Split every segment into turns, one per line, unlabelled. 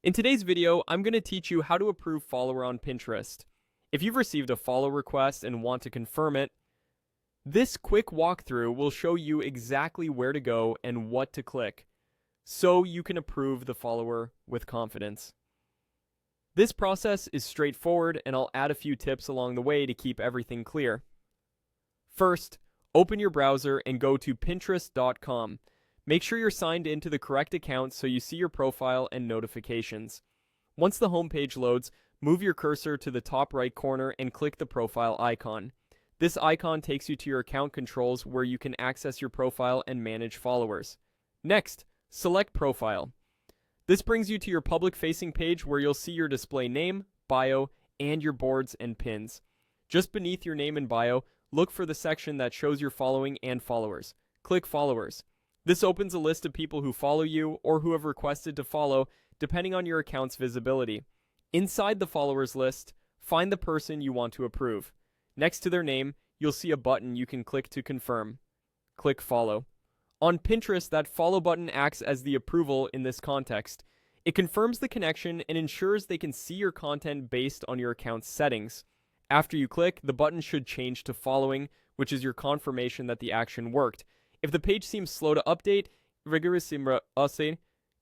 In today's video, I'm going to teach you how to approve follower on Pinterest. If you've received a follow request and want to confirm it, this quick walkthrough will show you exactly where to go and what to click, so you can approve the follower with confidence. This process is straightforward, and I'll add a few tips along the way to keep everything clear. First, open your browser and go to Pinterest.com. Make sure you're signed into the correct account so you see your profile and notifications. Once the homepage loads, move your cursor to the top right corner and click the profile icon. This icon takes you to your account controls where you can access your profile and manage followers. Next, select Profile. This brings you to your public-facing page where you'll see your display name, bio, and your boards and pins. Just beneath your name and bio, look for the section that shows your following and followers. Click Followers. This opens a list of people who follow you or who have requested to follow, depending on your account's visibility. Inside the followers list, find the person you want to approve. Next to their name, you'll see a button you can click to confirm. Click Follow. On Pinterest, that follow button acts as the approval in this context. It confirms the connection and ensures they can see your content based on your account's settings. After you click, the button should change to Following, which is your confirmation that the action worked. If the page seems slow to update,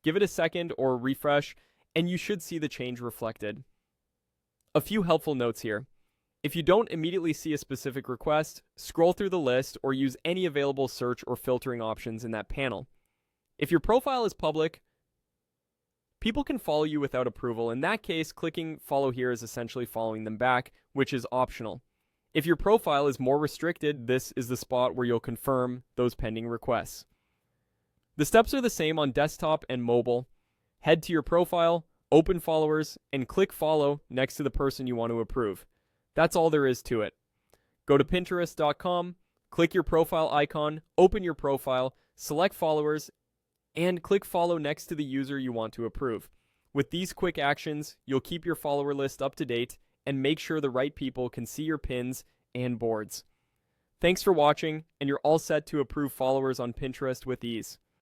give it a second or refresh, and you should see the change reflected. A few helpful notes here. If you don't immediately see a specific request, scroll through the list or use any available search or filtering options in that panel. If your profile is public, people can follow you without approval. In that case, clicking follow here is essentially following them back, which is optional. If your profile is more restricted, this is the spot where you'll confirm those pending requests. The steps are the same on desktop and mobile. Head to your profile, open followers, and click follow next to the person you want to approve. That's all there is to it. Go to Pinterest.com, click your profile icon, open your profile, select followers, and click follow next to the user you want to approve. With these quick actions, you'll keep your follower list up to date and make sure the right people can see your pins and boards. Thanks for watching, and you're all set to approve followers on Pinterest with ease.